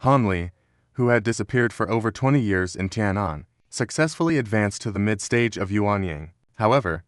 Han Li, who had disappeared for over 20 years in Tianan, successfully advanced to the mid-stage of Yuanying. However,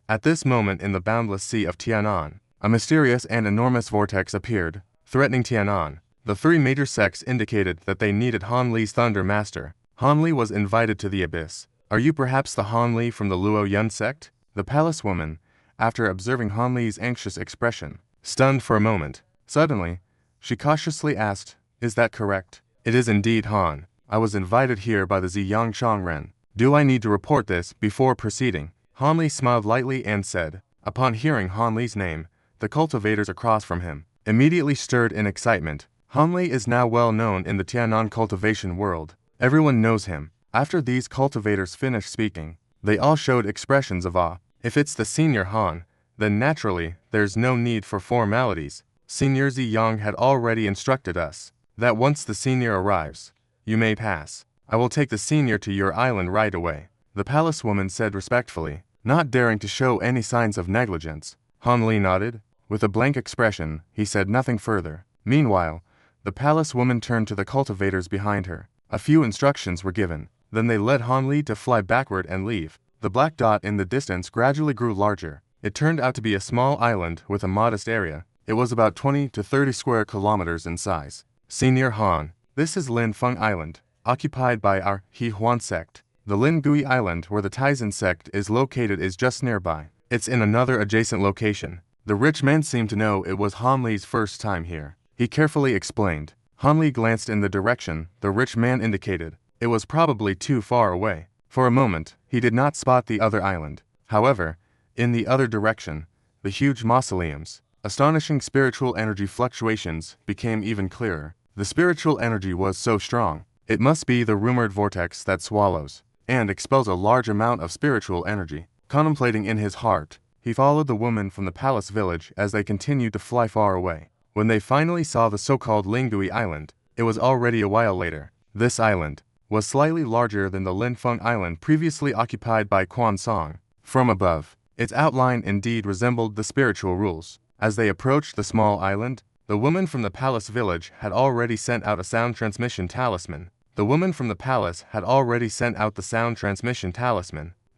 at this moment in the boundless sea of Tianan, a mysterious and enormous vortex appeared, threatening Tianan. The three major sects indicated that they needed Han Li's Thunder Master. Han Li was invited to the abyss. Are you perhaps the Han Li from the Luo Yun sect? The palace woman, after observing Han Li's anxious expression, stunned for a moment. Suddenly, she cautiously asked, "Is that correct?" "It is indeed, Han. I was invited here by the Ziyang Changren. Do I need to report this before proceeding?" Han Li smiled lightly and said. Upon hearing Han Li's name, the cultivators across from him immediately stirred in excitement. Han Li is now well known in the Tianan cultivation world. Everyone knows him. After these cultivators finished speaking, they all showed expressions of awe. If it's the senior Han, then naturally, there's no need for formalities. Senior Ziyang had already instructed us that once the senior arrives, you may pass. I will take the senior to your island right away, the palace woman said respectfully, not daring to show any signs of negligence. Han Li nodded. With a blank expression, he said nothing further. Meanwhile, the palace woman turned to the cultivators behind her. A few instructions were given. Then they led Han Li to fly backward and leave. The black dot in the distance gradually grew larger. It turned out to be a small island with a modest area. It was about 20 to 30 square kilometers in size. Senior Han, this is Lin Feng Island, occupied by our He Huan sect. The Lin Gui Island where the Taizan sect is located is just nearby. It's in another adjacent location. The rich man seemed to know it was Han Li's first time here. He carefully explained. Han Li glanced in the direction the rich man indicated. It was probably too far away. For a moment, he did not spot the other island. However, in the other direction, the huge mausoleums, astonishing spiritual energy fluctuations became even clearer. The spiritual energy was so strong. It must be the rumored vortex that swallows and expels a large amount of spiritual energy. Contemplating in his heart, he followed the woman from the palace village as they continued to fly far away. When they finally saw the so-called Lingui Island, it was already a while later. This island was slightly larger than the Lin Feng Island previously occupied by Quan Song. From above, its outline indeed resembled the spiritual rules. As they approached the small island, the woman from the palace village had already sent out a sound transmission talisman.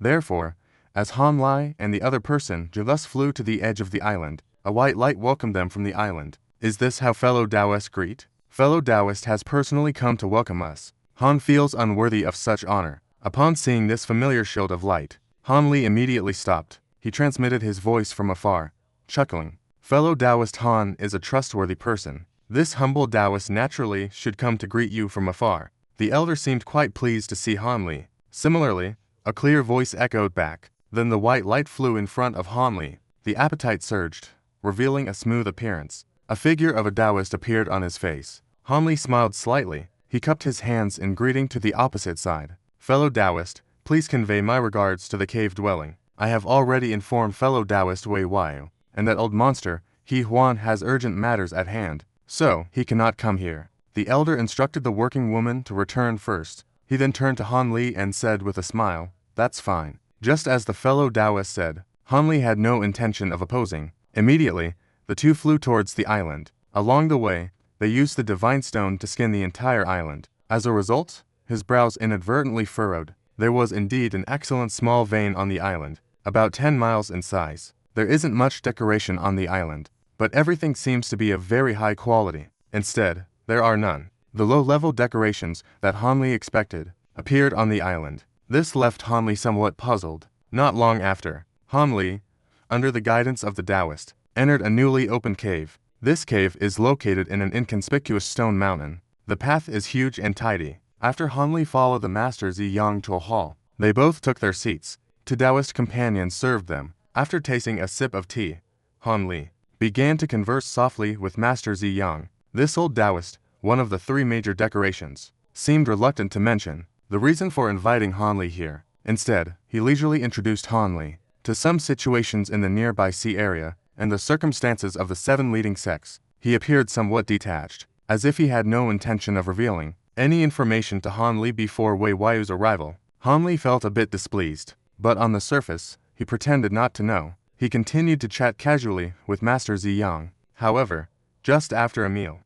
Therefore, as Han Li and the other person thus flew to the edge of the island, a white light welcomed them from the island. Is this how fellow Taoists greet? Fellow Taoist has personally come to welcome us. Han feels unworthy of such honor. Upon seeing this familiar shield of light, Han Li immediately stopped. He transmitted his voice from afar, chuckling. Fellow Taoist Han is a trustworthy person. This humble Taoist naturally should come to greet you from afar. The elder seemed quite pleased to see Han Li. Similarly, a clear voice echoed back. Then the white light flew in front of Han Li. The appetite surged, revealing a smooth appearance. A figure of a Taoist appeared on his face. Han Li smiled slightly. He cupped his hands in greeting to the opposite side. Fellow Taoist, please convey my regards to the cave dwelling. I have already informed fellow Taoist Wei Waiu, and that old monster, He Huan, has urgent matters at hand, so he cannot come here. The elder instructed the working woman to return first. He then turned to Han Li and said with a smile, "That's fine." Just as the fellow Taoist said, Han Li had no intention of opposing. Immediately, the two flew towards the island. Along the way, they used the divine stone to skin the entire island. As a result, his brows inadvertently furrowed. There was indeed an excellent small vein on the island, about 10 miles in size. There isn't much decoration on the island, but everything seems to be of very high quality. Instead, there are none. The low-level decorations that Han Li expected appeared on the island. This left Han Li somewhat puzzled. Not long after, Han Li, under the guidance of the Taoist, entered a newly opened cave. This cave is located in an inconspicuous stone mountain. The path is huge and tidy. After Han Li followed the master Ziyang to a hall, they both took their seats. Two Taoist companions served them. After tasting a sip of tea, Han Li began to converse softly with Master Ziyang. This old Taoist, one of the three major decorations, seemed reluctant to mention the reason for inviting Han Li here. Instead, he leisurely introduced Han Li to some situations in the nearby sea area and the circumstances of the 7 leading sects. He appeared somewhat detached, as if he had no intention of revealing any information to Han Li before Wei Waiu's arrival. Han Li felt a bit displeased, but on the surface, he pretended not to know. He continued to chat casually with Master Ziyang. However, just after a meal,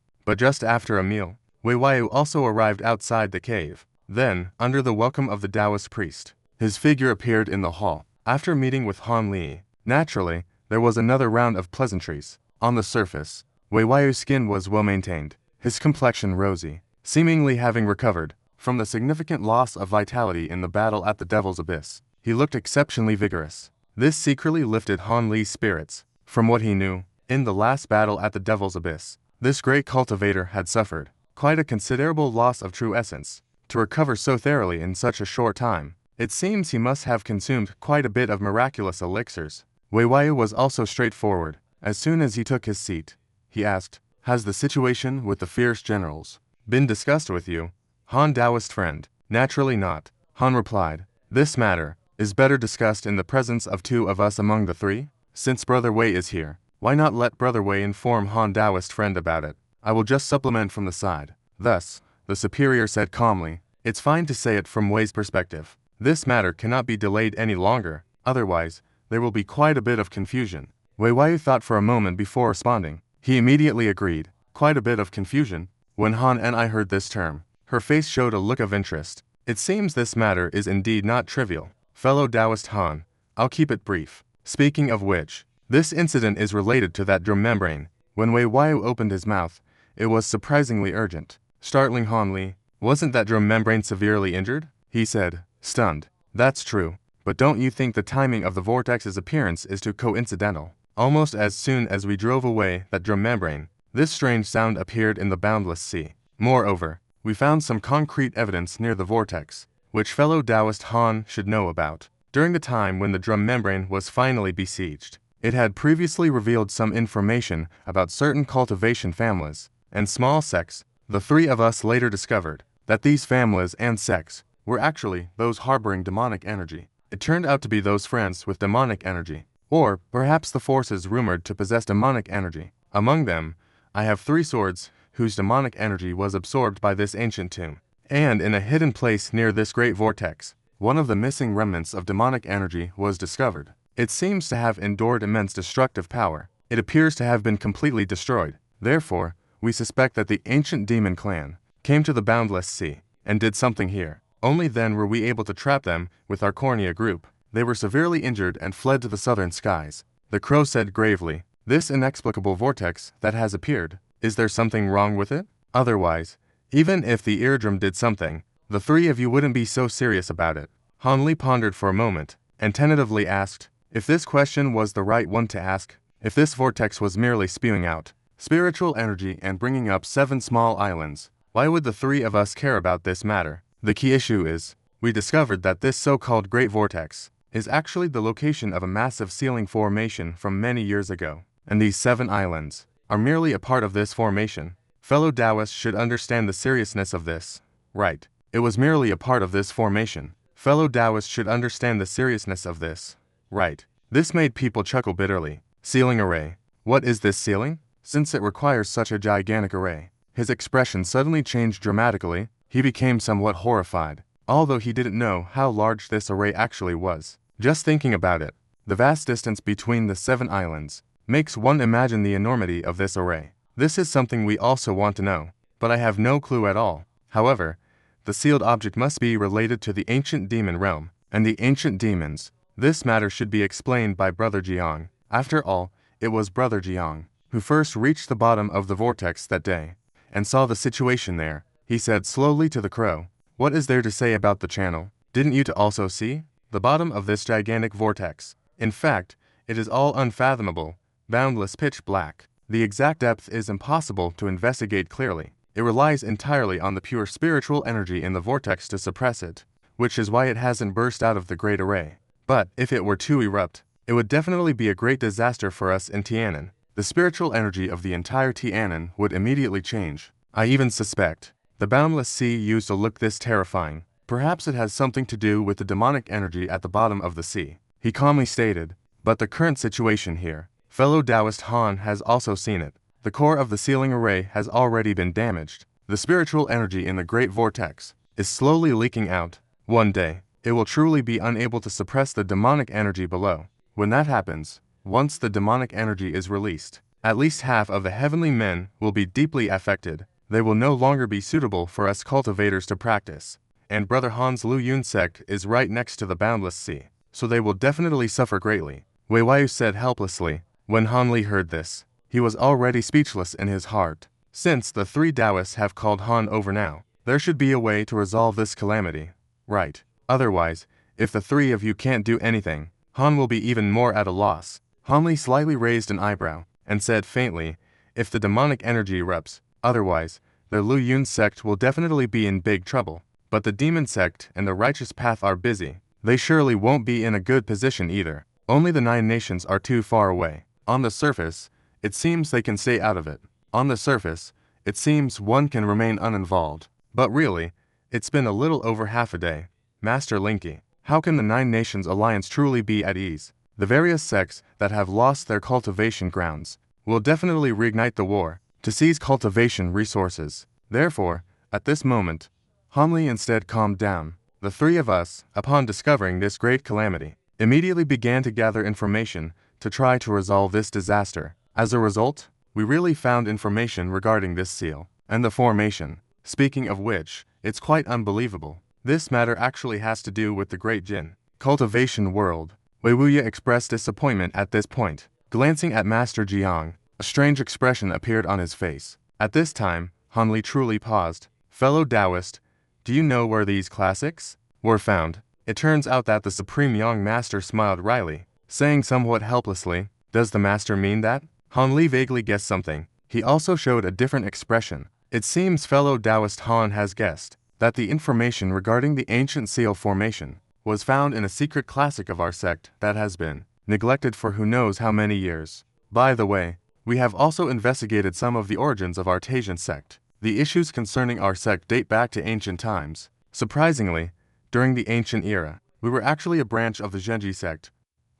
Wei Waiu also arrived outside the cave. Then, under the welcome of the Taoist priest, his figure appeared in the hall. After meeting with Han Li, naturally, there was another round of pleasantries. On the surface, Wei Waiu's skin was well maintained, his complexion rosy, seemingly having recovered from the significant loss of vitality in the battle at the Devil's Abyss. He looked exceptionally vigorous. This secretly lifted Han Li's spirits. From what he knew, in the last battle at the Devil's Abyss, this great cultivator had suffered quite a considerable loss of true essence. To recover so thoroughly in such a short time, it seems he must have consumed quite a bit of miraculous elixirs. Wei Waiu was also straightforward. As soon as he took his seat, he asked, "Has the situation with the fierce generals been discussed with you, Han Taoist friend?" "Naturally not," Han replied. "This matter is better discussed in the presence of two of us among the three. Since Brother Wei is here, why not let Brother Wei inform Han Taoist friend about it? I will just supplement from the side." Thus, the superior said calmly, "It's fine to say it from Wei's perspective. This matter cannot be delayed any longer, otherwise, there will be quite a bit of confusion." Wei Waiu thought for a moment before responding. He immediately agreed. "Quite a bit of confusion?" When Han and I heard this term, her face showed a look of interest. "It seems this matter is indeed not trivial. Fellow Taoist Han, I'll keep it brief. Speaking of which, this incident is related to that drum membrane." When Wei Waiu opened his mouth, it was surprisingly urgent, startling Han Li. "Wasn't that drum membrane severely injured?" he said, stunned. "That's true, but don't you think the timing of the Vortex's appearance is too coincidental? Almost as soon as we drove away that drum membrane, this strange sound appeared in the boundless sea. Moreover, we found some concrete evidence near the Vortex, which fellow Taoist Han should know about. During the time when the drum membrane was finally besieged, it had previously revealed some information about certain cultivation families and small sects. The three of us later discovered that these families and sects were actually those harboring demonic energy. It turned out to be those friends with demonic energy, or perhaps the forces rumored to possess demonic energy. Among them, I have 3 swords whose demonic energy was absorbed by this ancient tomb. And in a hidden place near this great vortex, one of the missing remnants of demonic energy was discovered. It seems to have endured immense destructive power. It appears to have been completely destroyed. Therefore, we suspect that the ancient demon clan came to the boundless sea and did something here. Only then were we able to trap them with our Cornea group. They were severely injured and fled to the southern skies." The crow said gravely, "This inexplicable vortex that has appeared, is there something wrong with it? Otherwise, even if the eardrum did something, the 3 of you wouldn't be so serious about it." Han Li pondered for a moment, and tentatively asked, "If this question was the right one to ask, if this vortex was merely spewing out spiritual energy and bringing up 7 small islands, why would the 3 of us care about this matter? The key issue is, we discovered that this so-called Great Vortex is actually the location of a massive sealing formation from many years ago, and these 7 islands are merely a part of this formation. Fellow Taoists should understand the seriousness of this. Right. It was merely a part of this formation. Fellow Taoists should understand the seriousness of this. Right. This made people chuckle bitterly. Sealing array. What is this sealing? Since it requires such a gigantic array. His expression suddenly changed dramatically. He became somewhat horrified, although he didn't know how large this array actually was. Just thinking about it, the vast distance between the 7 islands makes one imagine the enormity of this array. This is something we also want to know, but I have no clue at all. However, the sealed object must be related to the ancient demon realm, and the ancient demons. This matter should be explained by Brother Jiang. After all, it was Brother Jiang who first reached the bottom of the vortex that day, and saw the situation there. He said slowly to the crow, "What is there to say about the channel? Didn't you also see the bottom of this gigantic vortex? In fact, it is all unfathomable, boundless pitch black. The exact depth is impossible to investigate clearly. It relies entirely on the pure spiritual energy in the vortex to suppress it, which is why it hasn't burst out of the great array. But if it were to erupt, it would definitely be a great disaster for us in Tianan. The spiritual energy of the entire Tianan would immediately change. I even suspect the boundless sea used to look this terrifying. Perhaps it has something to do with the demonic energy at the bottom of the sea," he calmly stated. "But the current situation here, fellow Taoist Han has also seen it. The core of the sealing array has already been damaged. The spiritual energy in the great vortex is slowly leaking out. One day, it will truly be unable to suppress the demonic energy below. When that happens, once the demonic energy is released, at least half of the heavenly men will be deeply affected. they will no longer be suitable for us cultivators to practice. And Brother Han's Lu Yun sect is right next to the Boundless Sea, so they will definitely suffer greatly, Wei Weiyu said helplessly. When Han Li heard this, he was already speechless in his heart. Since the three Taoists have called Han over now, there should be a way to resolve this calamity, right? Otherwise, if the three of you can't do anything, Han will be even more at a loss. Han Li slightly raised an eyebrow and said faintly, if the demonic energy erupts, otherwise, the Lu Yun sect will definitely be in big trouble. But the demon sect and the righteous path are busy. They surely won't be in a good position either. Only the 9 nations are too far away. On the surface, it seems they can stay out of it. On the surface, it seems one can remain uninvolved. But really, it's been a little over half a day. Master Linky, how can the 9 nations alliance truly be at ease? The various sects that have lost their cultivation grounds will definitely reignite the war to seize cultivation resources. Therefore, at this moment, Han Li instead calmed down. The three of us, upon discovering this great calamity, immediately began to gather information to try to resolve this disaster. As a result, we really found information regarding this seal and the formation. Speaking of which, it's quite unbelievable. This matter actually has to do with the Great Jin cultivation world. Wei Wuya expressed disappointment at this point. Glancing at Master Jiang, a strange expression appeared on his face. At this time, Han Li truly paused. Fellow Taoist, do you know where these classics were found? It turns out that the Supreme Young Master smiled wryly, saying somewhat helplessly, does the Master mean that? Han Li vaguely guessed something. He also showed a different expression. It seems fellow Taoist Han has guessed that the information regarding the ancient seal formation was found in a secret classic of our sect that has been neglected for who knows how many years. By the way, we have also investigated some of the origins of our Taisian sect. The issues concerning our sect date back to ancient times. Surprisingly, during the ancient era, we were actually a branch of the Zhenji sect,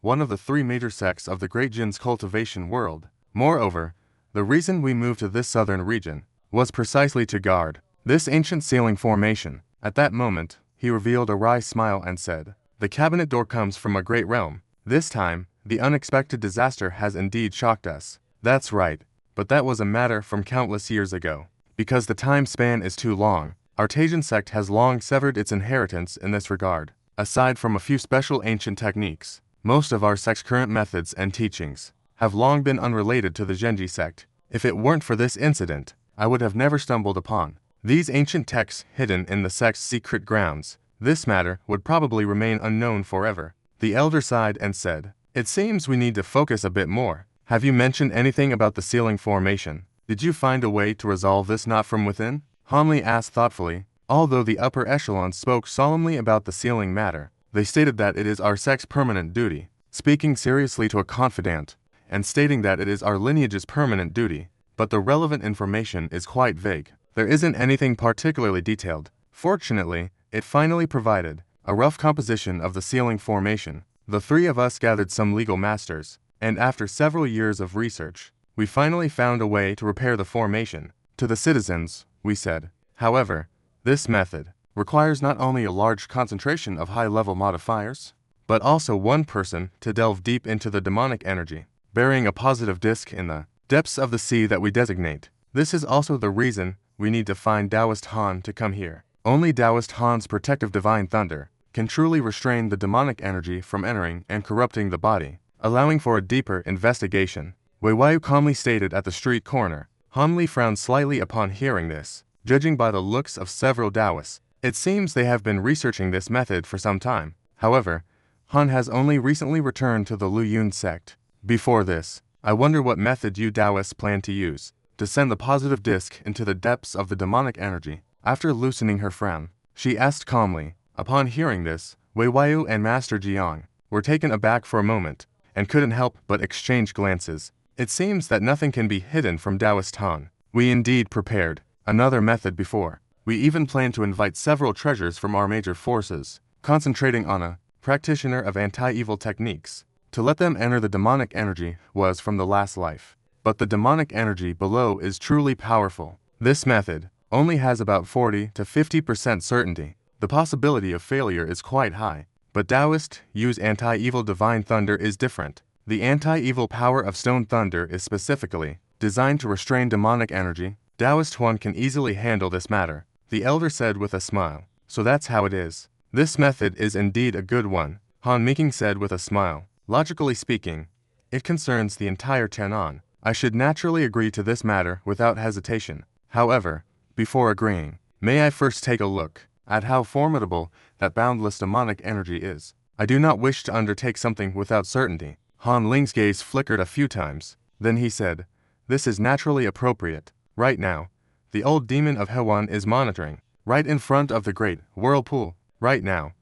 one of the 3 major sects of the Great Jin's cultivation world. Moreover, the reason we moved to this southern region was precisely to guard this ancient sealing formation. At that moment, he revealed a wry smile and said, the cabinet door comes from a great realm. This time, the unexpected disaster has indeed shocked us. That's right, but that was a matter from countless years ago. Because the time span is too long, our Taisian sect has long severed its inheritance in this regard. Aside from a few special ancient techniques, most of our sect's current methods and teachings have long been unrelated to the Zhenji sect. If it weren't for this incident, I would have never stumbled upon these ancient texts hidden in the sect's secret grounds. This matter would probably remain unknown forever. The elder sighed and said, it seems we need to focus a bit more. Have you mentioned anything about the sealing formation? Did you find a way to resolve this knot from within? Han Li asked thoughtfully. Although the upper echelons spoke solemnly about the sealing matter, they stated that it is our sect's permanent duty. Speaking seriously to a confidant, and stating that it is our lineage's permanent duty, but the relevant information is quite vague. There isn't anything particularly detailed. Fortunately, it finally provided a rough composition of the sealing formation. The three of us gathered some legal masters, and after several years of research, we finally found a way to repair the formation. To the citizens, we said. However, this method requires not only a large concentration of high-level modifiers, but also one person to delve deep into the demonic energy, burying a positive disc in the depths of the sea that we designate. This is also the reason we need to find Taoist Han to come here. Only Taoist Han's protective divine thunder can truly restrain the demonic energy from entering and corrupting the body, allowing for a deeper investigation. Wei Weiyu calmly stated at the street corner. Han Li frowned slightly upon hearing this. Judging by the looks of several Taoists, it seems they have been researching this method for some time. However, Han has only recently returned to the Lu Yun sect. Before this, I wonder what method you Taoists plan to use to send the positive disc into the depths of the demonic energy. After loosening her frown, she asked calmly. Upon hearing this, Wei Weiyu and Master Jiang were taken aback for a moment and couldn't help but exchange glances. It seems that nothing can be hidden from Taoist Han. We indeed prepared another method before. We even plan to invite several treasures from our major forces, concentrating on a practitioner of anti-evil techniques. To let them enter the demonic energy was from the last life. But the demonic energy below is truly powerful. This method only has about 40 to 50% certainty. The possibility of failure is quite high. But Taoists use anti-evil divine thunder is different. The anti-evil power of stone thunder is specifically designed to restrain demonic energy Taoist Huan can easily handle this matter, the elder said with a smile. So that's how it is. This method is indeed a good one, Han Meking said with a smile. Logically speaking, it concerns the entire Tianan. I should naturally agree to this matter without hesitation. However, before agreeing, may I first take a look at how formidable that boundless demonic energy is. I do not wish to undertake something without certainty. Han Ling's gaze flickered a few times. Then he said, this is naturally appropriate. Right now, the old demon of Hewan is monitoring, right in front of the great whirlpool. Right now,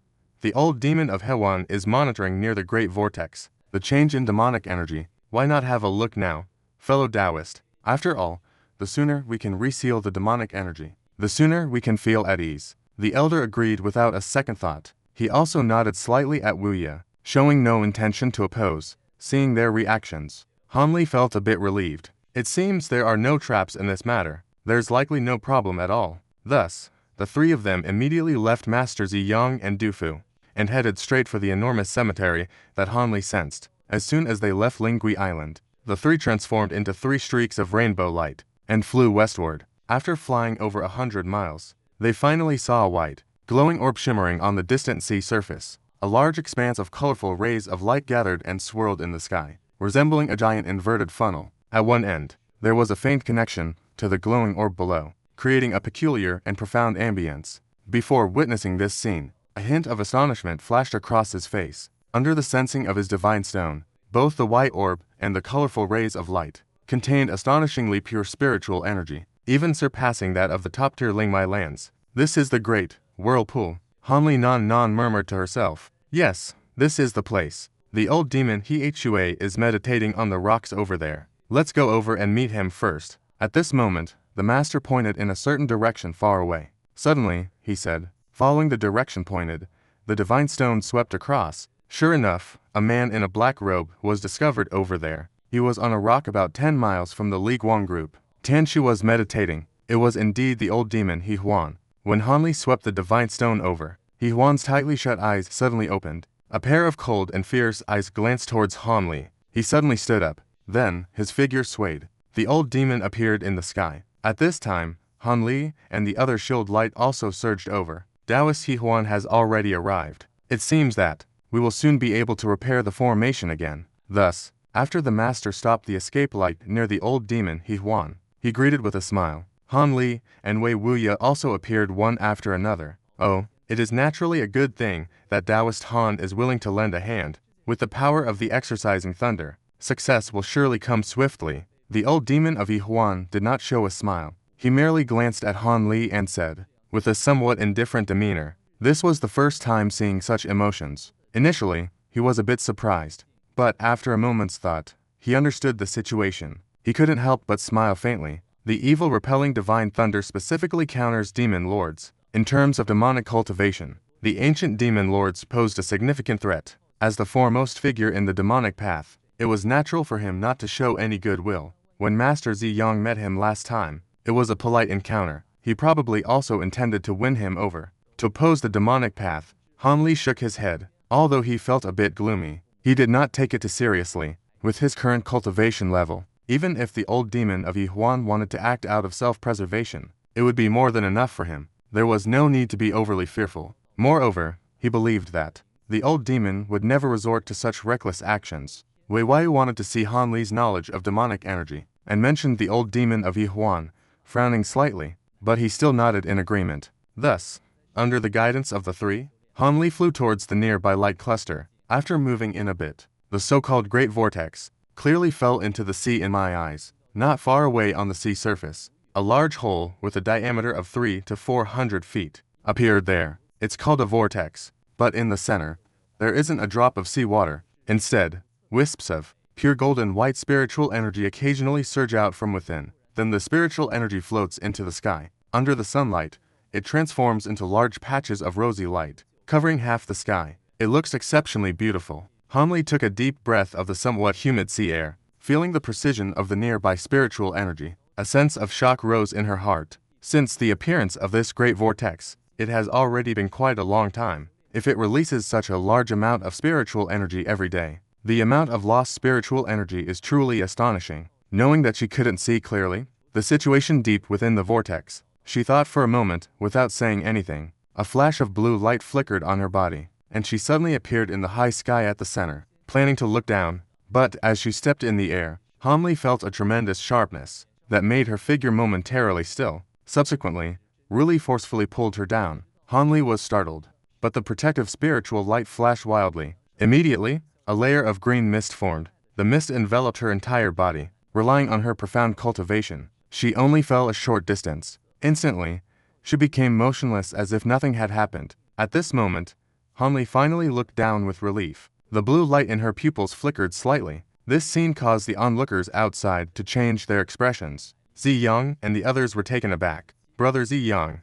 the old demon of Hewan is monitoring near the great vortex. The change in demonic energy. Why not have a look now, fellow Taoist? After all, the sooner we can reseal the demonic energy, the sooner we can feel at ease. The elder agreed without a second thought. He also nodded slightly at Wu Ye, showing no intention to oppose. Seeing their reactions, Han Li felt a bit relieved. It seems there are no traps in this matter. There's likely no problem at all. Thus, the three of them immediately left Master Ziyang and Dufu, and headed straight for the enormous cemetery that Han Li sensed. As soon as they left Lingui Island, the three transformed into 3 streaks of rainbow light, and flew westward. After flying over 100 miles, they finally saw a white, glowing orb shimmering on the distant sea surface. A large expanse of colorful rays of light gathered and swirled in the sky, resembling a giant inverted funnel. At one end, there was a faint connection to the glowing orb below, creating a peculiar and profound ambience. Before witnessing this scene, a hint of astonishment flashed across his face. Under the sensing of his divine stone, both the white orb and the colorful rays of light contained astonishingly pure spiritual energy, even surpassing that of the top-tier Lingmai lands. This is the great whirlpool. Han Li Non murmured to herself. Yes, this is the place. The old demon Hua is meditating on the rocks over there. Let's go over and meet him first. At this moment, the master pointed in a certain direction far away. Suddenly, he said, following the direction pointed, the divine stone swept across. Sure enough, a man in a black robe was discovered over there. He was on a rock about 10 miles from the Li Guang group. Tianxu was meditating. It was indeed the old demon He Huan. When Han Li swept the divine stone over, He Huan's tightly shut eyes suddenly opened. A pair of cold and fierce eyes glanced towards Han Li. He suddenly stood up. Then, his figure swayed. The old demon appeared in the sky. At this time, Han Li and the other shield light also surged over. Taoist He Huan has already arrived. It seems that we will soon be able to repair the formation again. Thus, after the master stopped the escape light near the old demon He Huan, he greeted with a smile. Han Li and Wei Wuya also appeared one after another. Oh, it is naturally a good thing that Taoist Han is willing to lend a hand. With the power of the exercising thunder, success will surely come swiftly. The old demon of Yi Huan did not show a smile. He merely glanced at Han Li and said, with a somewhat indifferent demeanor, this was the first time seeing such emotions. Initially, he was a bit surprised, but after a moment's thought, he understood the situation. He couldn't help but smile faintly. The evil repelling divine thunder specifically counters demon lords. In terms of demonic cultivation, the ancient demon lords posed a significant threat. As the foremost figure in the demonic path, it was natural for him not to show any goodwill. When Master Ziyang met him last time, it was a polite encounter. He probably also intended to win him over. To oppose the demonic path, Han Li shook his head. Although he felt a bit gloomy, he did not take it too seriously. With his current cultivation level, even if the old demon of Yi Huan wanted to act out of self-preservation, it would be more than enough for him. There was no need to be overly fearful. Moreover, he believed that the old demon would never resort to such reckless actions. Wei Wai wanted to see Han Li's knowledge of demonic energy, and mentioned the old demon of Yi Huan, frowning slightly, but he still nodded in agreement. Thus, under the guidance of the three, Han Li flew towards the nearby light cluster. After moving in a bit, the so-called Great Vortex clearly fell into the sea in my eyes. Not far away on the sea surface, a large hole with a diameter of 300 to 400 feet appeared there. It's called a vortex, but in the center, there isn't a drop of seawater. Instead, wisps of pure golden white spiritual energy occasionally surge out from within. Then the spiritual energy floats into the sky. Under the sunlight, it transforms into large patches of rosy light, covering half the sky. It looks exceptionally beautiful. Han Li took a deep breath of the somewhat humid sea air. Feeling the precision of the nearby spiritual energy, a sense of shock rose in her heart. Since the appearance of this great vortex, it has already been quite a long time. If it releases such a large amount of spiritual energy every day, the amount of lost spiritual energy is truly astonishing. Knowing that she couldn't see clearly, the situation deep within the vortex. She thought for a moment, without saying anything. A flash of blue light flickered on her body, and she suddenly appeared in the high sky at the center, planning to look down. But as she stepped in the air, Hanli felt a tremendous sharpness that made her figure momentarily still. Subsequently, Ruli forcefully pulled her down. Hanli was startled, but the protective spiritual light flashed wildly. Immediately, a layer of green mist formed. The mist enveloped her entire body. Relying on her profound cultivation, she only fell a short distance. Instantly, she became motionless as if nothing had happened. At this moment, Hanli finally looked down with relief. The blue light in her pupils flickered slightly. This scene caused the onlookers outside to change their expressions. Ziyang and the others were taken aback. Brother Ziyang,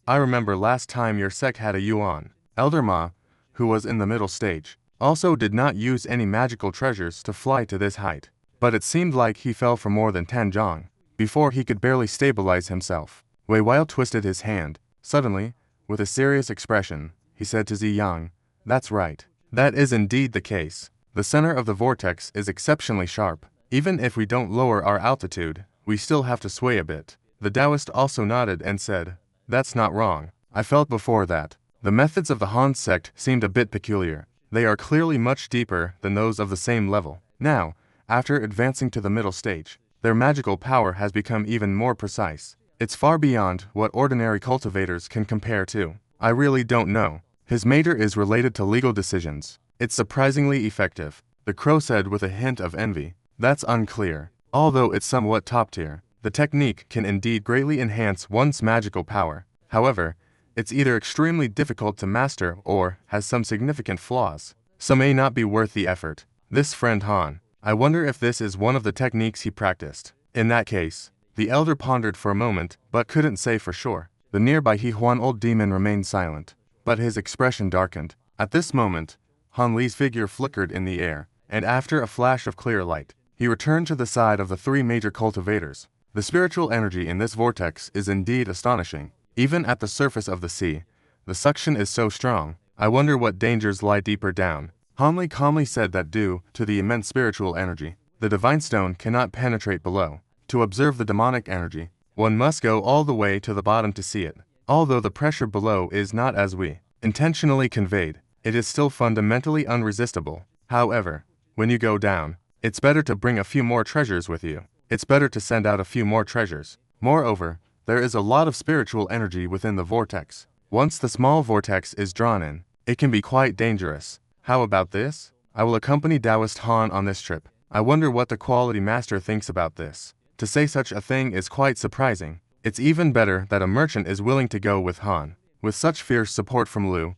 I remember last time your sect had a yuan. Elder Ma, who was in the middle stage, also did not use any magical treasures to fly to this height. But it seemed like he fell for more than 10 zhang before he could barely stabilize himself. Wei Weil twisted his hand. Suddenly, with a serious expression, he said to Ziyang, "That's right. That is indeed the case. The center of the vortex is exceptionally sharp. Even if we don't lower our altitude, we still have to sway a bit." The Taoist also nodded and said, "That's not wrong. I felt before that. The methods of the Han sect seemed a bit peculiar. They are clearly much deeper than those of the same level. Now, after advancing to the middle stage, their magical power has become even more precise. It's far beyond what ordinary cultivators can compare to. I really don't know. His major is related to legal decisions. It's surprisingly effective," the crow said with a hint of envy. "That's unclear. Although it's somewhat top tier, the technique can indeed greatly enhance one's magical power. However, it's either extremely difficult to master or has some significant flaws, so may not be worth the effort. This friend Han, I wonder if this is one of the techniques he practiced. In that case," the elder pondered for a moment but couldn't say for sure. The nearby Huan old demon remained silent, but his expression darkened. At this moment, Han Li's figure flickered in the air, and after a flash of clear light, he returned to the side of the 3 major cultivators. The spiritual energy in this vortex is indeed astonishing. Even at the surface of the sea, the suction is so strong. I wonder what dangers lie deeper down. Han Li calmly said that due to the immense spiritual energy, the divine stone cannot penetrate below. To observe the demonic energy, one must go all the way to the bottom to see it. Although the pressure below is not as we intentionally conveyed, it is still fundamentally unresistible. However, when you go down, it's better to bring a few more treasures with you. It's better to send out a few more treasures. Moreover, there is a lot of spiritual energy within the vortex. Once the small vortex is drawn in, it can be quite dangerous. How about this? I will accompany Taoist Han on this trip. I wonder what the quality master thinks about this. To say such a thing is quite surprising. It's even better that a merchant is willing to go with Han. With such fierce support from Lu,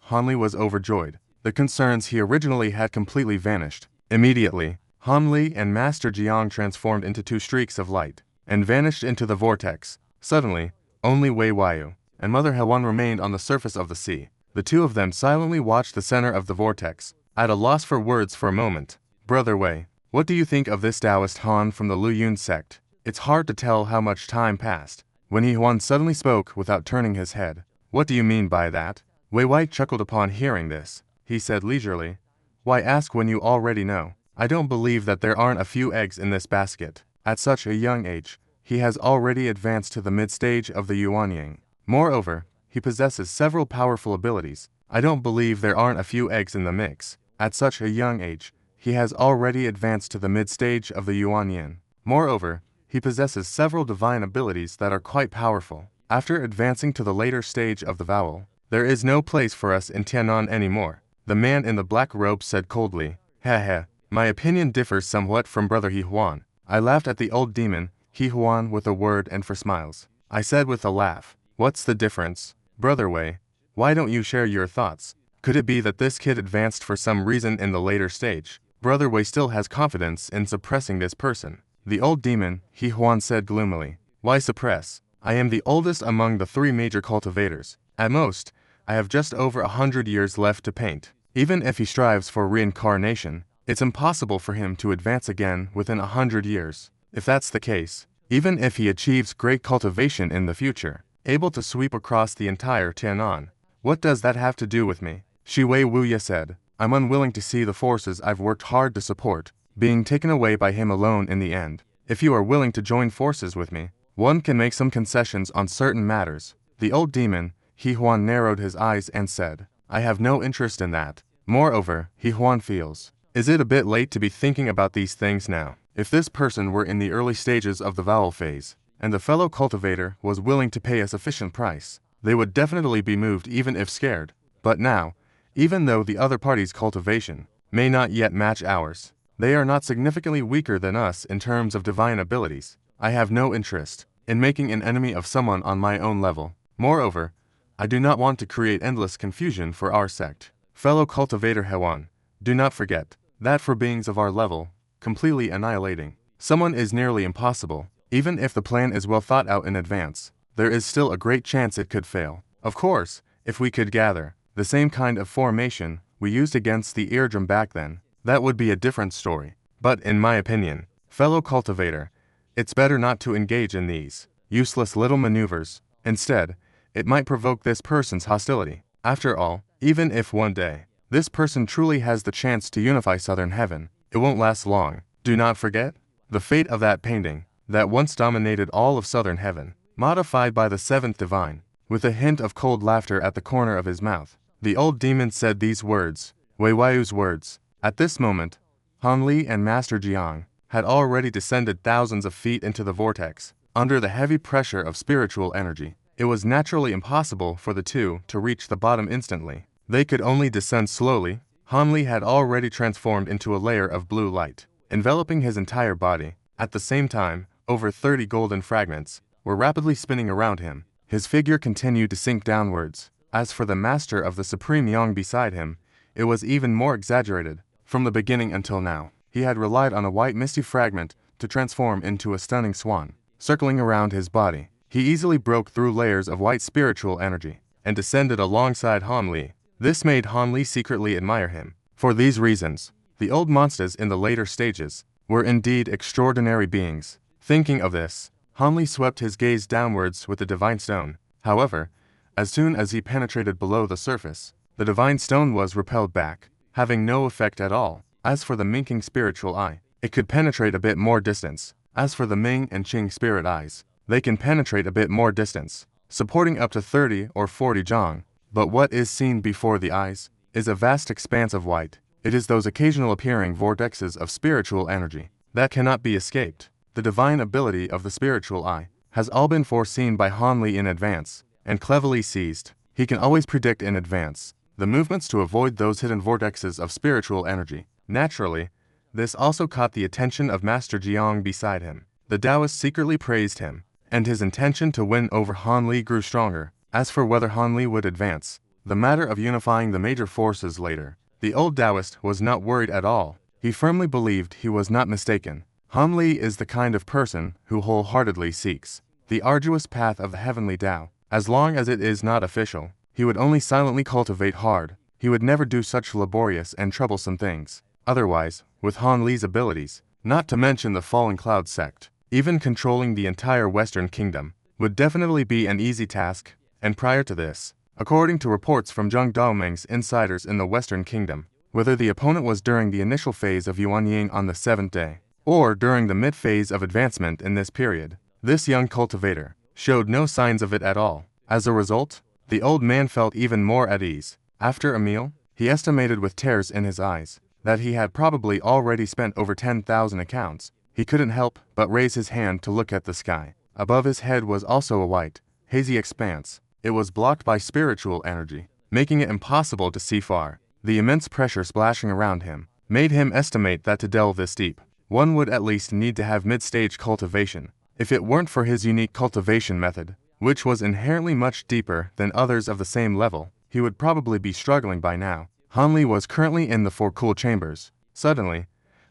Han Li was overjoyed. The concerns he originally had completely vanished. Immediately, Han Li and Master Jiang transformed into 2 streaks of light and vanished into the vortex. Suddenly, only Wei Waiyu and Mother Hewan remained on the surface of the sea. The 2 of them silently watched the center of the vortex, at a loss for words for a moment. "Brother Wei, what do you think of this Taoist Han from the Lu Yun sect?" It's hard to tell how much time passed when Huan suddenly spoke without turning his head. "What do you mean by that?" Wei Wai chuckled upon hearing this. He said leisurely, "Why ask when you already know? I don't believe that there aren't a few eggs in this basket. At such a young age, he has already advanced to the mid-stage of the Yuanying. Moreover, he possesses several powerful abilities. I don't believe there aren't a few eggs in the mix. At such a young age, he has already advanced to the mid-stage of the Yuanying. Moreover, he possesses several divine abilities that are quite powerful. After advancing to the later stage of the vowel, there is no place for us in Tianan anymore." The man in the black robe said coldly, "Heh, my opinion differs somewhat from Brother Huan." I laughed at the old demon, Huan, with a word and for smiles. I said with a laugh, "What's the difference? Brother Wei, why don't you share your thoughts? Could it be that this kid advanced for some reason in the later stage?" Brother Wei still has confidence in suppressing this person. The old demon, Huan, said gloomily, "Why suppress? I am the oldest among the 3 major cultivators. At most, I have just over 100 years left to paint. Even if he strives for reincarnation, it's impossible for him to advance again within 100 years. If that's the case, even if he achieves great cultivation in the future, able to sweep across the entire Tianan, what does that have to do with me?" Shi Wei Wuya said, "I'm unwilling to see the forces I've worked hard to support being taken away by him alone in the end. If you are willing to join forces with me, one can make some concessions on certain matters. The old demon, He Huan, narrowed his eyes and said, I have no interest in that. Moreover, He Huan feels, is it a bit late to be thinking about these things now? If this person were in the early stages of the vowel phase, and the fellow cultivator was willing to pay a sufficient price, they would definitely be moved even if scared. But now, even though the other party's cultivation may not yet match ours, they are not significantly weaker than us in terms of divine abilities. I have no interest in making an enemy of someone on my own level. Moreover, I do not want to create endless confusion for our sect. Fellow cultivator Hewan, do not forget that for beings of our level, completely annihilating someone is nearly impossible. Even if the plan is well thought out in advance, there is still a great chance it could fail. Of course, if we could gather the same kind of formation we used against the eardrum back then, that would be a different story. But in my opinion, fellow cultivator, it's better not to engage in these useless little maneuvers. Instead, it might provoke this person's hostility. After all, even if one day this person truly has the chance to unify Southern Heaven, it won't last long. Do not forget the fate of that painting that once dominated all of Southern Heaven, modified by the seventh divine. With a hint of cold laughter at the corner of his mouth, the old demon said these words, Wei Waiu's words. At this moment, Han Li and Master Jiang had already descended thousands of feet into the vortex. Under the heavy pressure of spiritual energy, it was naturally impossible for the two to reach the bottom instantly. They could only descend slowly. Han Li had already transformed into a layer of blue light, enveloping his entire body. At the same time, over 30 golden fragments were rapidly spinning around him. His figure continued to sink downwards. As for the master of the Supreme Yang beside him, it was even more exaggerated. From the beginning until now, he had relied on a white misty fragment to transform into a stunning swan. Circling around his body, he easily broke through layers of white spiritual energy and descended alongside Han Li. This made Han Li secretly admire him. For these reasons, the old monsters in the later stages were indeed extraordinary beings. Thinking of this, Han Li swept his gaze downwards with the divine stone. However, as soon as he penetrated below the surface, the divine stone was repelled back, having no effect at all. As for the Minking spiritual eye, it could penetrate a bit more distance. As for the Ming and Qing spirit eyes, they can penetrate a bit more distance, supporting up to 30 or 40 zhang. But what is seen before the eyes is a vast expanse of white. It is those occasional appearing vortexes of spiritual energy that cannot be escaped. The divine ability of the spiritual eye has all been foreseen by Han Li in advance, and cleverly seized. He can always predict in advance the movements to avoid those hidden vortexes of spiritual energy. Naturally, this also caught the attention of Master Jiang beside him. The Taoist secretly praised him, and his intention to win over Han Li grew stronger. As for whether Han Li would advance the matter of unifying the major forces later, the old Taoist was not worried at all. He firmly believed he was not mistaken. Han Li is the kind of person who wholeheartedly seeks the arduous path of the heavenly Tao. As long as it is not official, he would only silently cultivate hard. He would never do such laborious and troublesome things. Otherwise, with Han Li's abilities, not to mention the Fallen Cloud sect, even controlling the entire Western Kingdom would definitely be an easy task. And prior to this, according to reports from Zheng Daoming's insiders in the Western Kingdom, whether the opponent was during the initial phase of Yuanying on the 7th day, or during the mid-phase of advancement in this period, this young cultivator showed no signs of it at all. As a result, the old man felt even more at ease. After a meal, he estimated with tears in his eyes that he had probably already spent over 10,000 accounts. He couldn't help but raise his hand to look at the sky. Above his head was also a white, hazy expanse. It was blocked by spiritual energy, making it impossible to see far. The immense pressure splashing around him made him estimate that to delve this deep, one would at least need to have mid-stage cultivation. If it weren't for his unique cultivation method, which was inherently much deeper than others of the same level, he would probably be struggling by now. Han Li was currently in the four cool chambers. Suddenly,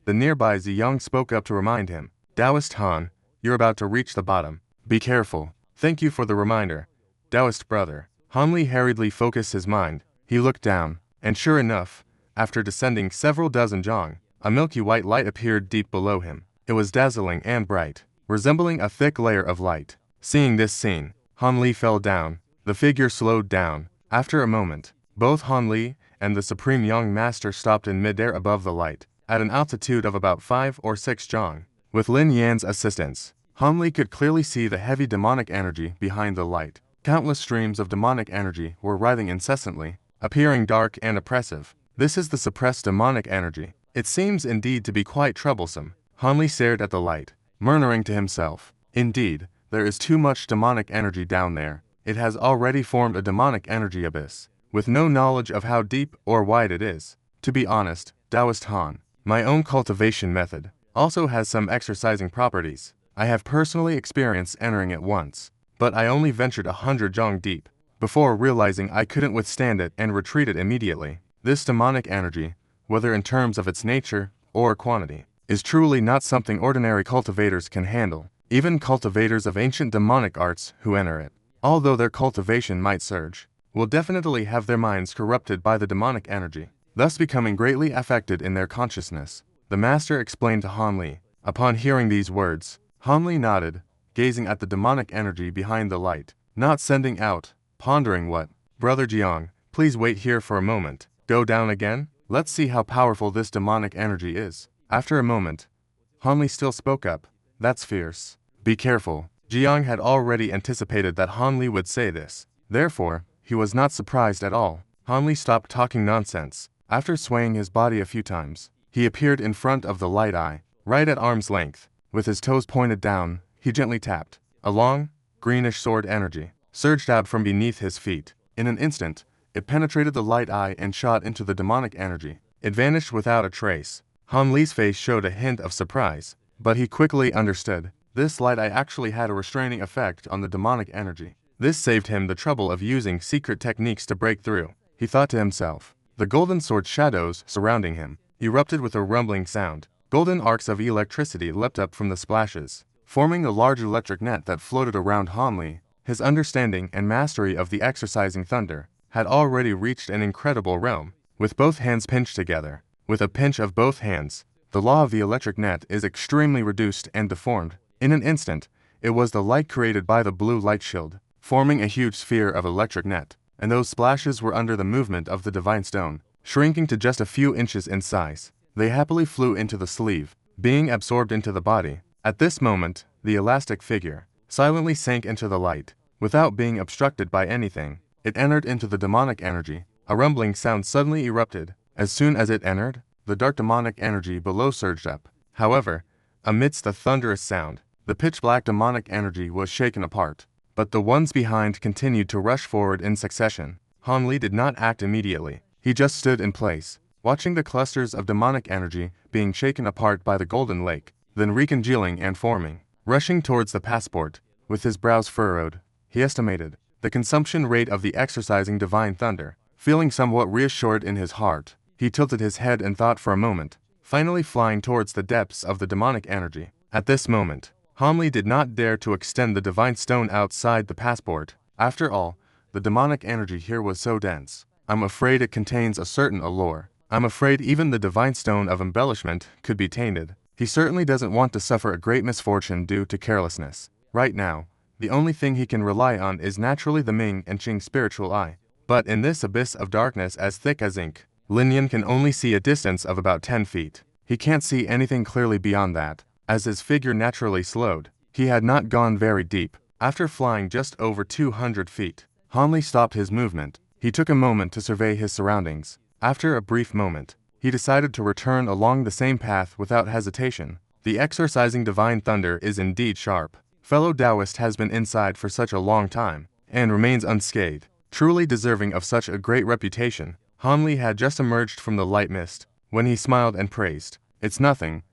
the nearby Ziyang spoke up to remind him, Taoist Han, you're about to reach the bottom. Be careful. Thank you for the reminder, Taoist brother. Han Li hurriedly focused his mind. He looked down, and sure enough, after descending several dozen zhang, a milky white light appeared deep below him. It was dazzling and bright, resembling a thick layer of light. Seeing this scene, Han Li fell down. The figure slowed down. After a moment, both Han Li and the Supreme Young Master stopped in midair above the light, at an altitude of about 5 or 6 zhang. With Lin Yan's assistance, Han Li could clearly see the heavy demonic energy behind the light. Countless streams of demonic energy were writhing incessantly, appearing dark and oppressive. This is the suppressed demonic energy. It seems indeed to be quite troublesome. Han Li stared at the light, murmuring to himself, "Indeed, there is too much demonic energy down there. It has already formed a demonic energy abyss, with no knowledge of how deep or wide it is. To be honest, Taoist Han, my own cultivation method, also has some exercising properties. I have personally experienced entering it once, but I only ventured 100 zhong deep, before realizing I couldn't withstand it and retreated immediately. This demonic energy, whether in terms of its nature or quantity, is truly not something ordinary cultivators can handle. Even cultivators of ancient demonic arts who enter it, although their cultivation might surge, will definitely have their minds corrupted by the demonic energy, thus becoming greatly affected in their consciousness," the master explained to Han Li. Upon hearing these words, Han Li nodded, gazing at the demonic energy behind the light, not sending out, pondering what. "Brother Jiang, please wait here for a moment. Go down again? Let's see how powerful this demonic energy is." After a moment, Han Li still spoke up. "That's fierce. Be careful." Jiang had already anticipated that Han Li would say this. Therefore, he was not surprised at all. Han Li stopped talking nonsense. After swaying his body a few times, he appeared in front of the light eye, right at arm's length. With his toes pointed down, he gently tapped. A long, greenish sword energy surged out from beneath his feet. In an instant, it penetrated the light eye and shot into the demonic energy. It vanished without a trace. Han Li's face showed a hint of surprise, but he quickly understood. This light eye actually had a restraining effect on the demonic energy. This saved him the trouble of using secret techniques to break through. He thought to himself. The golden sword shadows surrounding him erupted with a rumbling sound. Golden arcs of electricity leapt up from the splashes, forming a large electric net that floated around Han Li. His understanding and mastery of the exercising thunder had already reached an incredible realm. With both hands pinched together, with a pinch of both hands, the law of the electric net is extremely reduced and deformed. In an instant, it was the light created by the blue light shield, forming a huge sphere of electric net, and those splashes were under the movement of the divine stone, shrinking to just a few inches in size. They happily flew into the sleeve, being absorbed into the body. At this moment, the elastic figure silently sank into the light, without being obstructed by anything. It entered into the demonic energy. A rumbling sound suddenly erupted. As soon as it entered, the dark demonic energy below surged up. However, amidst the thunderous sound, the pitch-black demonic energy was shaken apart, but the ones behind continued to rush forward in succession. Han Li did not act immediately. He just stood in place, watching the clusters of demonic energy being shaken apart by the golden lake, then recongealing and forming. Rushing towards the passport, with his brows furrowed, he estimated the consumption rate of the exercising divine thunder. Feeling somewhat reassured in his heart, he tilted his head and thought for a moment, finally flying towards the depths of the demonic energy. At this moment, Han Li did not dare to extend the divine stone outside the passport. After all, the demonic energy here was so dense. I'm afraid it contains a certain allure. I'm afraid even the divine stone of embellishment could be tainted. He certainly doesn't want to suffer a great misfortune due to carelessness. Right now, the only thing he can rely on is naturally the Ming and Qing spiritual eye. But in this abyss of darkness as thick as ink, Lin Yan can only see a distance of about 10 feet. He can't see anything clearly beyond that. As his figure naturally slowed, he had not gone very deep. After flying just over 200 feet, Han Li stopped his movement. He took a moment to survey his surroundings. After a brief moment, he decided to return along the same path without hesitation. The exorcising divine thunder is indeed sharp. Fellow Taoist has been inside for such a long time, and remains unscathed, truly deserving of such a great reputation. Han Li had just emerged from the light mist, when he smiled and praised. It's nothing.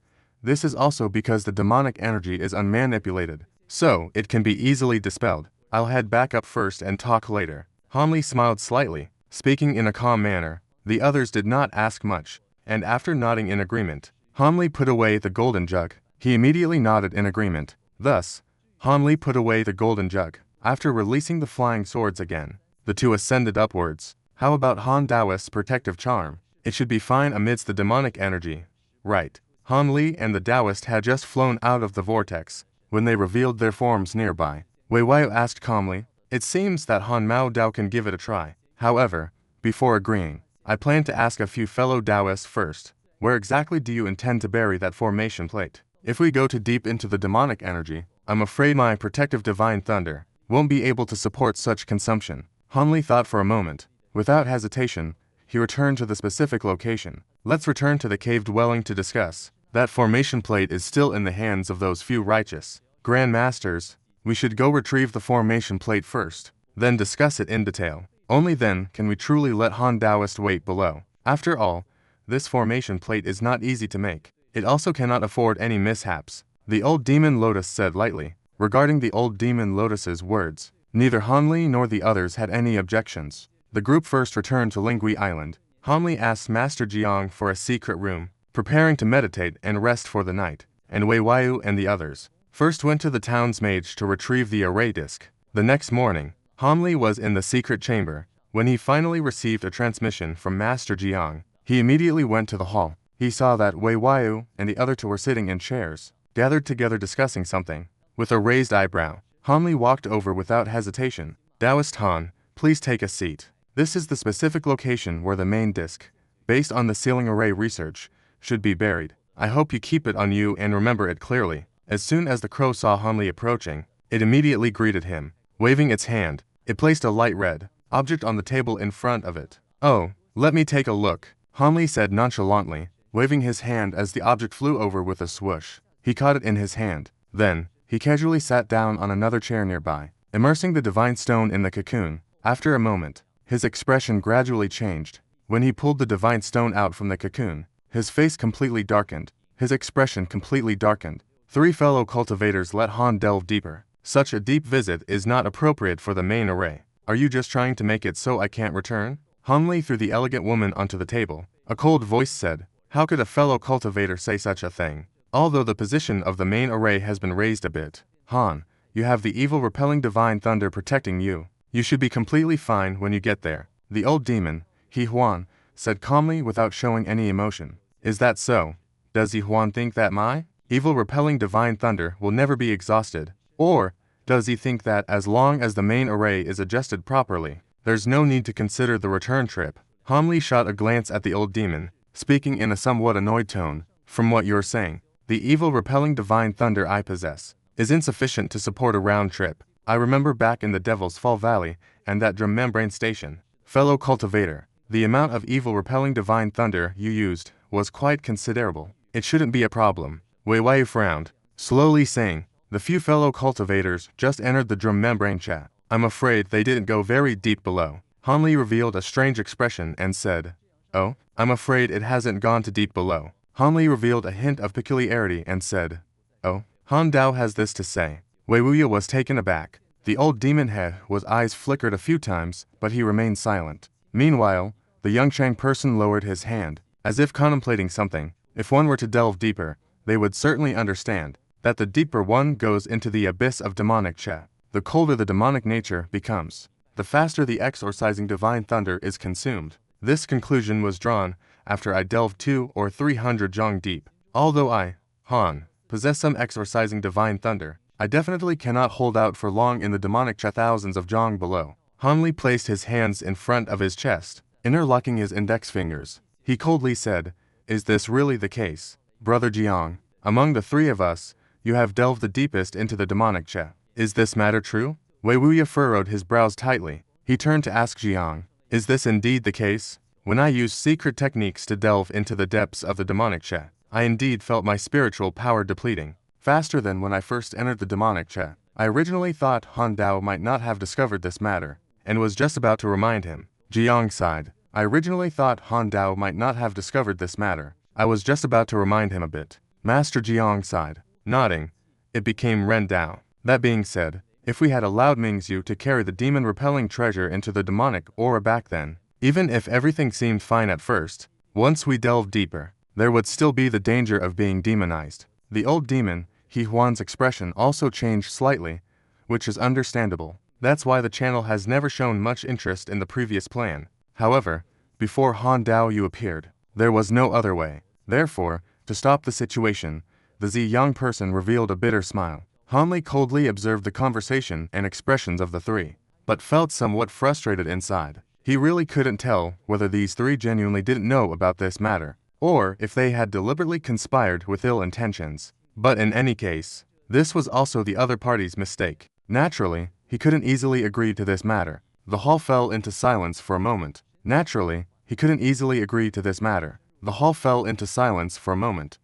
This is also because the demonic energy is unmanipulated, so it can be easily dispelled. I'll head back up first and talk later. Han Li smiled slightly, speaking in a calm manner. The others did not ask much, and after nodding in agreement, Han Li put away the golden jug. He immediately nodded in agreement. Thus, Han Li put away the golden jug. After releasing the flying swords again, the two ascended upwards. How about Han Taoist's protective charm? It should be fine amidst the demonic energy. Right. Han Li and the Taoist had just flown out of the vortex, when they revealed their forms nearby. Wei Wai asked calmly. It seems that Han Mao Dao can give it a try. However, before agreeing, I plan to ask a few fellow Taoists first. Where exactly do you intend to bury that formation plate? If we go too deep into the demonic energy, I'm afraid my protective divine thunder won't be able to support such consumption. Han Li thought for a moment. Without hesitation, he returned to the specific location. Let's return to the cave dwelling to discuss. That formation plate is still in the hands of those few righteous Grand Masters. We should go retrieve the formation plate first, then discuss it in detail. Only then can we truly let Han Daoist wait below. After all, this formation plate is not easy to make. It also cannot afford any mishaps. The old demon lotus said lightly. Regarding the old demon lotus's words, neither Han Li nor the others had any objections. The group first returned to Lingui Island. Han Li asked Master Jiang for a secret room, preparing to meditate and rest for the night, and Wei Waiyu and the others first went to the town's mage to retrieve the array disk. The next morning, Han Li was in the secret chamber. When he finally received a transmission from Master Jiang, he immediately went to the hall. He saw that Wei Waiyu and the other two were sitting in chairs, gathered together discussing something. With a raised eyebrow, Han Li walked over without hesitation. Daoist Han, please take a seat. This is the specific location where the main disk, based on the ceiling array research, should be buried. I hope you keep it on you and remember it clearly. As soon as the crow saw Han Li approaching, it immediately greeted him. Waving its hand, it placed a light red object on the table in front of it. Oh, let me take a look, Han Li said nonchalantly, waving his hand as the object flew over with a swoosh. He caught it in his hand. Then, he casually sat down on another chair nearby, immersing the divine stone in the cocoon. After a moment, his expression gradually changed. When he pulled the divine stone out from the cocoon, his face completely darkened. His expression completely darkened. Three fellow cultivators let Han delve deeper. Such a deep visit is not appropriate for the main array. Are you just trying to make it so I can't return? Han Li threw the elegant woman onto the table. A cold voice said, how could a fellow cultivator say such a thing? Although the position of the main array has been raised a bit, Han, you have the evil repelling divine thunder protecting you. You should be completely fine when you get there. The old demon, He Huan, said calmly without showing any emotion. Is that so? Does He Huan think that my evil repelling divine thunder will never be exhausted? Or does he think that as long as the main array is adjusted properly, there's no need to consider the return trip? Han Li shot a glance at the old demon, speaking in a somewhat annoyed tone. From what you're saying, the evil repelling divine thunder I possess is insufficient to support a round trip. I remember back in the Devil's Fall Valley and that drum membrane station. Fellow cultivator, the amount of evil repelling divine thunder you used was quite considerable. It shouldn't be a problem. Wei Waiyu frowned, slowly saying, the few fellow cultivators just entered the drum membrane chat. I'm afraid they didn't go very deep below. Han Li revealed a strange expression and said, oh, I'm afraid it hasn't gone to deep below. Han Li revealed a hint of peculiarity and said, oh, Han Dao has this to say. Wei Wuya was taken aback. The old demon head was eyes flickered a few times, but he remained silent. Meanwhile, the young Chang person lowered his hand, as if contemplating something. If one were to delve deeper, they would certainly understand that the deeper one goes into the abyss of demonic chat, the colder the demonic nature becomes, the faster the exorcising divine thunder is consumed. This conclusion was drawn after I delved 200 or 300 zhang deep. Although I, Han, possess some exorcising divine thunder, I definitely cannot hold out for long in the demonic chat thousands of zhang below. Han Li placed his hands in front of his chest, interlocking his index fingers. He coldly said, is this really the case? Brother Jiang, among the three of us, you have delved the deepest into the demonic chat. Is this matter true? Wei Wuya furrowed his brows tightly. He turned to ask Jiang, is this indeed the case? When I used secret techniques to delve into the depths of the demonic chat, I indeed felt my spiritual power depleting, faster than when I first entered the demonic chat. I originally thought Han Dao might not have discovered this matter, and was just about to remind him. Jiang sighed. I originally thought Han Dao might not have discovered this matter. I was just about to remind him a bit. Master Jiang sighed. Nodding, it became Ren Dao. That being said, if we had allowed Mingzhu to carry the demon-repelling treasure into the demonic aura back then, even if everything seemed fine at first, once we delved deeper, there would still be the danger of being demonized. The old demon, He Huan's expression also changed slightly, which is understandable. That's why the channel has never shown much interest in the previous plan. However, before Han Dao Yu appeared, there was no other way. Therefore, to stop the situation, the Zi young person revealed a bitter smile. Han Li coldly observed the conversation and expressions of the three, but felt somewhat frustrated inside. He really couldn't tell whether these three genuinely didn't know about this matter, or if they had deliberately conspired with ill intentions. But in any case, This was also the other party's mistake. Naturally, he couldn't easily agree to this matter. The hall fell into silence for a moment. Naturally, he couldn't easily agree to this matter. The hall fell into silence for a moment.